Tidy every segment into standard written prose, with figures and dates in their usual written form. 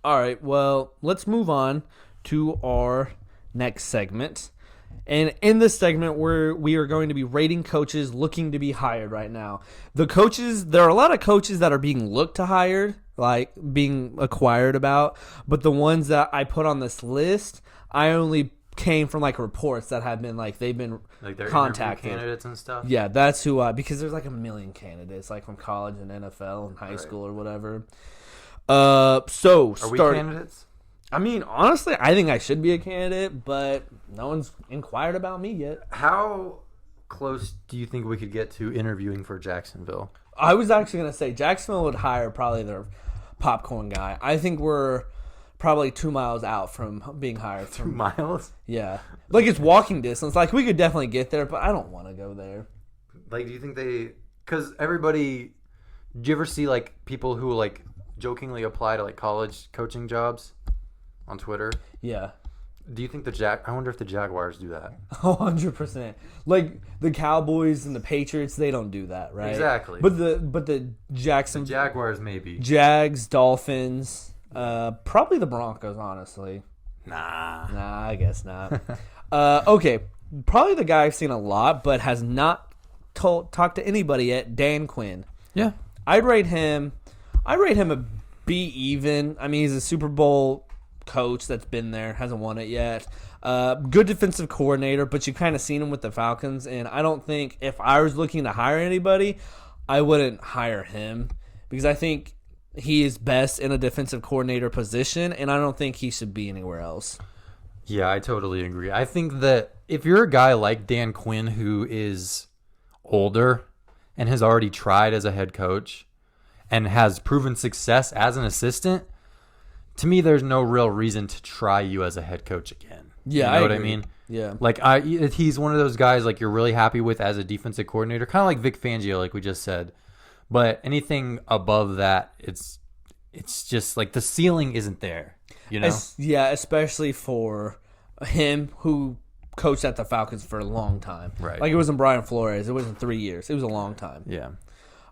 All right, well, let's move on to our next segment. And in this segment, we are going to be rating coaches looking to be hired right now. There are a lot of coaches that are being looked to hire, like being acquired about, but the ones that I put on this list, I only came from like reports that have been like they've been like their contacted. Candidates and stuff. Yeah, that's who because there's like a million candidates like from college and NFL and high school or whatever. Are we candidates? I mean, honestly, I think I should be a candidate, but no one's inquired about me yet. How close do you think we could get to interviewing for Jacksonville? I was actually going to say Jacksonville would hire probably their popcorn guy. I think we're probably 2 miles out from being hired. 2 miles? Yeah. Like, it's walking distance. Like, we could definitely get there, but I don't want to go there. Like, do you think they... Because everybody... Do you ever see, like, people who, like, jokingly apply to, like, college coaching jobs on Twitter? Yeah. Do you think I wonder if the Jaguars do that? 100%. Like the Cowboys and the Patriots, they don't do that, right? Exactly. But the Jaguars maybe. Jags, Dolphins, probably the Broncos, honestly. Nah, I guess not. Okay, probably the guy I've seen a lot, but has not talked to anybody yet. Dan Quinn. Yeah, I'd rate him a B even. I mean, he's a Super Bowl coach that's been there, hasn't won it yet. Good defensive coordinator, but you kind of seen him with the Falcons, and I don't think if I was looking to hire anybody, I wouldn't hire him because I think he is best in a defensive coordinator position, and I don't think he should be anywhere else. Yeah, I totally agree. I think that if you're a guy like Dan Quinn who is older and has already tried as a head coach and has proven success as an assistant, to me, there's no real reason to try you as a head coach again. Yeah, you know I what agree. I mean? Yeah. Like he's one of those guys like you're really happy with as a defensive coordinator, kind of like Vic Fangio, like we just said. But anything above that, it's just like the ceiling isn't there. You know? Yeah, especially for him who coached at the Falcons for a long time. Right. Like it wasn't Brian Flores. It wasn't 3 years. It was a long time. Yeah.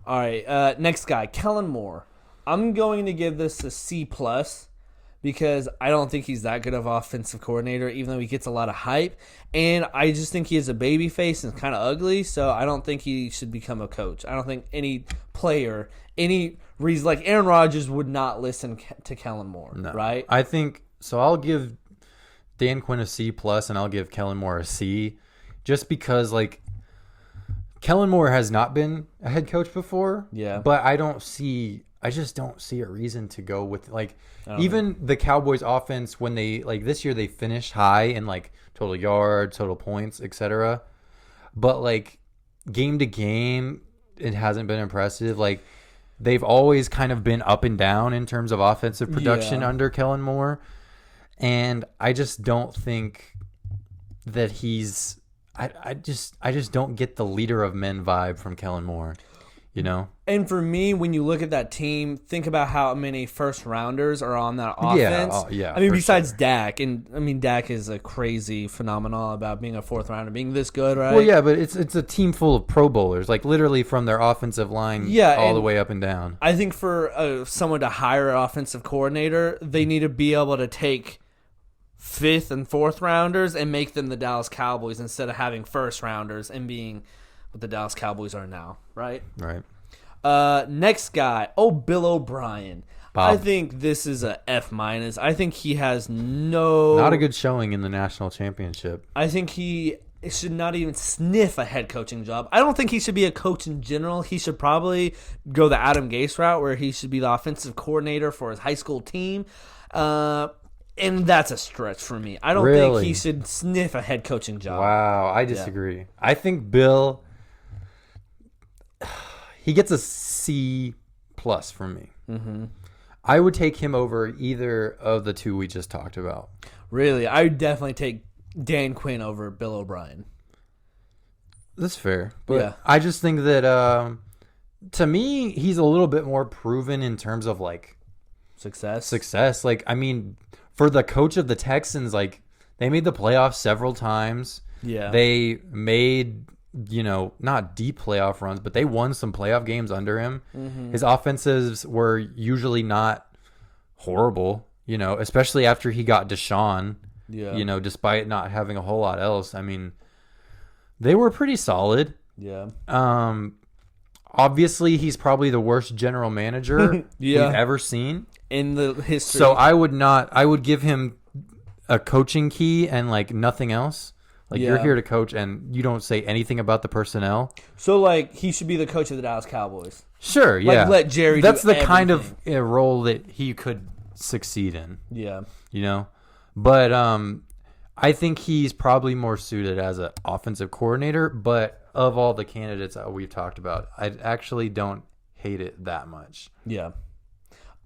All right. Next guy, Kellen Moore. I'm going to give this a C+ because I don't think he's that good of an offensive coordinator, even though he gets a lot of hype. And I just think he has a baby face and kind of ugly, so I don't think he should become a coach. I don't think any player, any reason, like Aaron Rodgers would not listen to Kellen Moore, No. right? I think, so I'll give Dan Quinn a C+, and I'll give Kellen Moore a C, just because, like, Kellen Moore has not been a head coach before, Yeah. but I just don't see a reason to go with, like, even the Cowboys offense, when they, like, this year they finished high in, like, total yards, total points, etc. But, like, game to game, it hasn't been impressive. Like, they've always kind of been up and down in terms of offensive production under Kellen Moore. And I just don't think that he's, I just don't get the leader of men vibe from Kellen Moore. You know? And for me, when you look at that team, think about how many first rounders are on that offense. Yeah. I mean, besides Dak, and I mean, Dak is a crazy phenomenon about being a fourth rounder, being this good, right? Well, yeah, but it's a team full of Pro Bowlers, like literally from their offensive line all the way up and down. I think for someone to hire an offensive coordinator, they need to be able to take fifth and fourth rounders and make them the Dallas Cowboys instead of having first rounders and being what the Dallas Cowboys are now, right? Right. Next guy, Bill O'Brien. Bob. I think this is a F-. I think he has not a good showing in the national championship. I think he should not even sniff a head coaching job. I don't think he should be a coach in general. He should probably go the Adam Gase route where he should be the offensive coordinator for his high school team. And that's a stretch for me. I don't think he should sniff a head coaching job. Wow, I disagree. Yeah. I think Bill, he gets a C+ from me. Mm-hmm. I would take him over either of the two we just talked about. Really? I would definitely take Dan Quinn over Bill O'Brien. That's fair. But I just think that, to me, he's a little bit more proven in terms of, like, Success. Like, I mean, for the coach of the Texans, like, they made the playoffs several times. Yeah. They made, not deep playoff runs, but they won some playoff games under him. Mm-hmm. His offenses were usually not horrible. You know, especially after he got Deshaun. Yeah. You know, despite not having a whole lot else. I mean, they were pretty solid. Yeah. Obviously, he's probably the worst general manager we've ever seen in the history. So I would give him a coaching key and like nothing else. Like you're here to coach and you don't say anything about the personnel. So like he should be the coach of the Dallas Cowboys. Sure, yeah. Like let Jerry That's do the everything. kind of role that he could succeed in. Yeah. You know? But I think he's probably more suited as an offensive coordinator, but of all the candidates that we've talked about, I actually don't hate it that much. Yeah.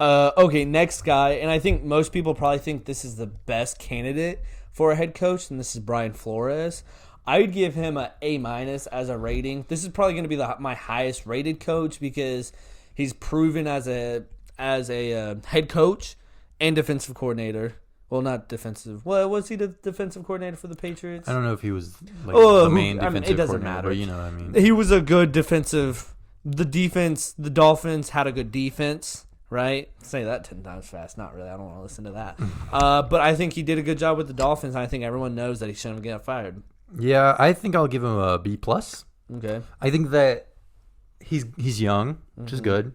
Okay, next guy, and I think most people probably think this is the best candidate for a head coach, and this is Brian Flores. I would give him a A- as a rating. This is probably going to be my highest rated coach because he's proven as a head coach and defensive coordinator. Well, not defensive. Well, was he the defensive coordinator for the Patriots? I don't know if he was like the main defensive it doesn't coordinator, matter. but you know what I mean. He was a good defensive. The Dolphins had a good defense, right? Say that 10 times fast. Not really. I don't want to listen to that. But I think he did a good job with the Dolphins. And I think everyone knows that he shouldn't get fired. Yeah, I think I'll give him a B+. Okay. I think that he's young, which is good.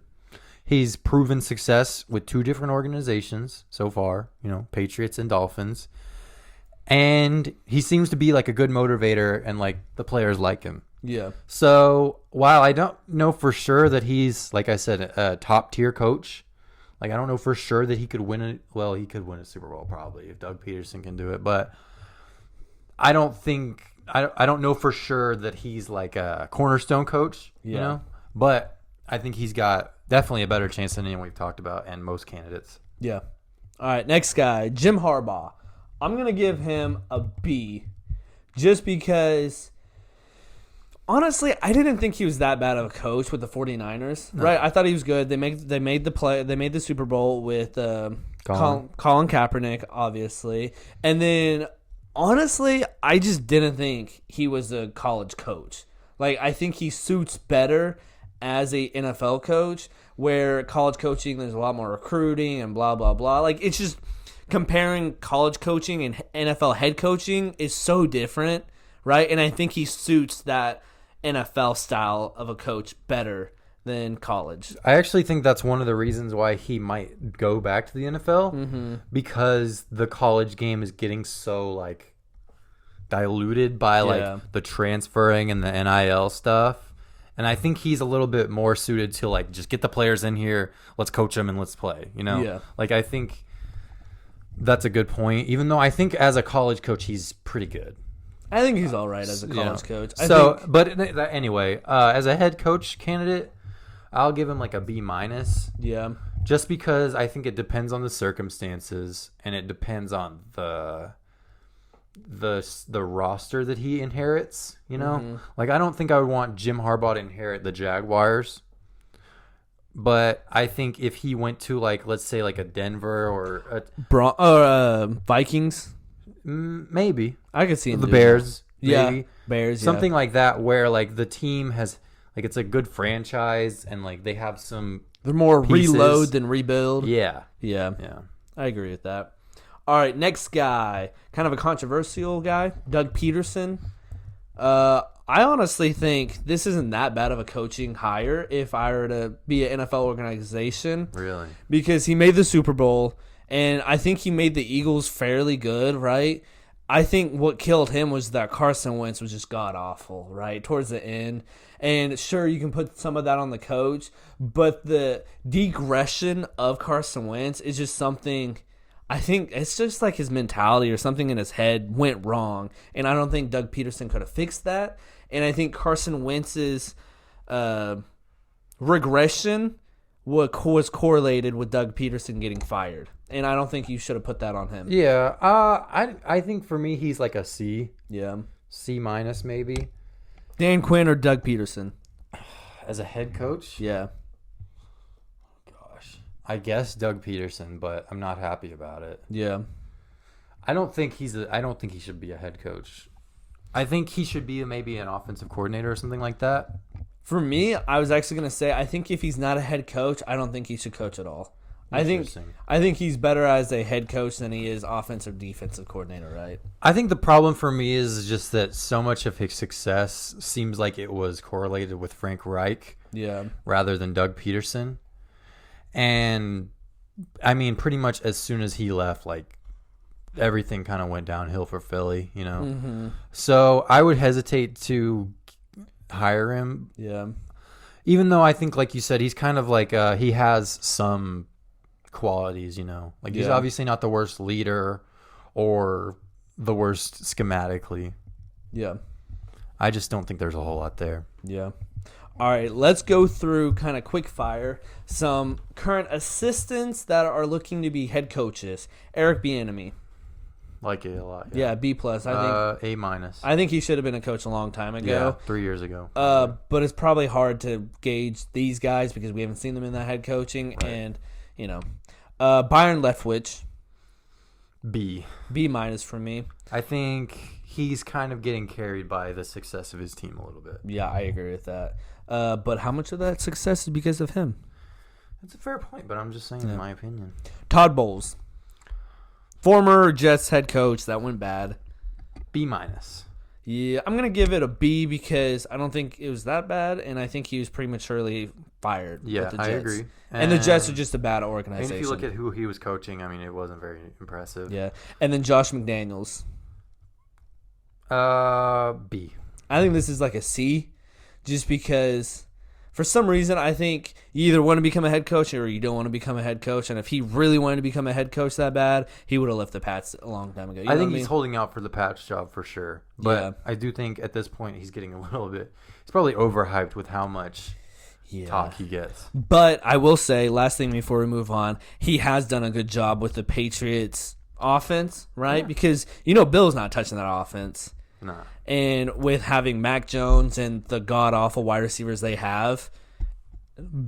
He's proven success with 2 different organizations so far, you know, Patriots and Dolphins. And he seems to be like a good motivator and like the players like him. Yeah. So while I don't know for sure that he's, like I said, a top tier coach, like I don't know for sure that he could win it. Well, he could win a Super Bowl probably if Doug Pederson can do it. But I don't know for sure that he's like a cornerstone coach, you know, but I think he's got definitely a better chance than anyone we've talked about and most candidates. Yeah. All right, next guy, Jim Harbaugh. I'm going to give him a B just because, honestly, I didn't think he was that bad of a coach with the 49ers. No. Right? I thought he was good. They made the Super Bowl with Colin Kaepernick, obviously. And then, honestly, I just didn't think he was a college coach. Like, I think he suits better as a NFL coach, where college coaching, there's a lot more recruiting and blah, blah, blah. Like, it's just comparing college coaching and NFL head coaching is so different, right? And I think he suits that NFL style of a coach better than college. I actually think that's one of the reasons why he might go back to the NFL, because the college game is getting so, like, diluted by, like, the transferring and the NIL stuff. And I think he's a little bit more suited to, like, just get the players in here, let's coach them and let's play, you know? Yeah. Like, I think that's a good point, even though I think as a college coach, he's pretty good. I think he's all right as a college coach. But anyway, as a head coach candidate, I'll give him, like, a B-. Yeah. Just because I think it depends on the circumstances and it depends on the roster that he inherits, you know? Like, I don't think I would want Jim Harbaugh to inherit the Jaguars, but I think if he went to, like, let's say like a Denver or Vikings, maybe I could see him the Bears, maybe. Bears, something like that, where like the team has, like, it's a good franchise and like they have some, they're more pieces. Reload than rebuild. Yeah. I agree with that. All right, next guy, kind of a controversial guy, Doug Pederson. I honestly think this isn't that bad of a coaching hire if I were to be an NFL organization. Really? Because he made the Super Bowl, and I think he made the Eagles fairly good, right? I think what killed him was that Carson Wentz was just god-awful, right, towards the end. And sure, you can put some of that on the coach, but the degression of Carson Wentz is just something... I think it's just like his mentality or something in his head went wrong. And I don't think Doug Pederson could have fixed that. And I think Carson Wentz's regression was correlated with Doug Pederson getting fired. And I don't think you should have put that on him. Yeah. I think for me, he's like a C. Yeah. C- maybe. Dan Quinn or Doug Pederson? As a head coach? Yeah. I guess Doug Pederson, but I'm not happy about it. Yeah. I don't think he should be a head coach. I think he should be maybe an offensive coordinator or something like that. For me, I was actually going to say, I think if he's not a head coach, I don't think he should coach at all. Interesting. I think he's better as a head coach than he is offensive defensive coordinator, right? I think the problem for me is just that so much of his success seems like it was correlated with Frank Reich rather than Doug Pederson. And I mean, pretty much as soon as he left, like everything kind of went downhill for Philly, you know? Mm-hmm. So I would hesitate to hire him. Yeah. Even though I think, like you said, he's kind of like, he has some qualities, you know? Like he's obviously not the worst leader or the worst schematically. Yeah. I just don't think there's a whole lot there. Yeah. All right, let's go through kind of quick fire some current assistants that are looking to be head coaches. Eric Bieniemy. Like it a lot. Yeah, B+. I think A-. I think he should have been a coach a long time ago. Yeah, 3 years ago. But it's probably hard to gauge these guys because we haven't seen them in that head coaching. Right. And, you know, Byron Leftwich. B. B- for me. I think he's kind of getting carried by the success of his team a little bit. Yeah, I agree with that. But how much of that success is because of him? That's a fair point, but I'm just saying in my opinion. Todd Bowles. Former Jets head coach that went bad. B-. Yeah, I'm going to give it a B because I don't think it was that bad, and I think he was prematurely fired. Yeah, with the Jets. I agree. And the Jets are just a bad organization. And if you look at who he was coaching, I mean, it wasn't very impressive. Yeah, and then Josh McDaniels. B. I think this is like a C, just because for some reason I think you either want to become a head coach or you don't want to become a head coach. And if he really wanted to become a head coach that bad, he would have left the Pats a long time ago. I think he's holding out for the Pats job for sure. But I do think at this point he's getting a little bit. He's probably overhyped with how much talk he gets. But I will say, last thing before we move on, he has done a good job with the Patriots offense, right? Yeah. Because, Bill's not touching that offense. No. And with having Mac Jones and the god-awful wide receivers they have,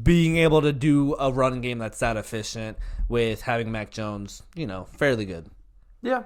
being able to do a run game that's that efficient with having Mac Jones, fairly good. Yeah,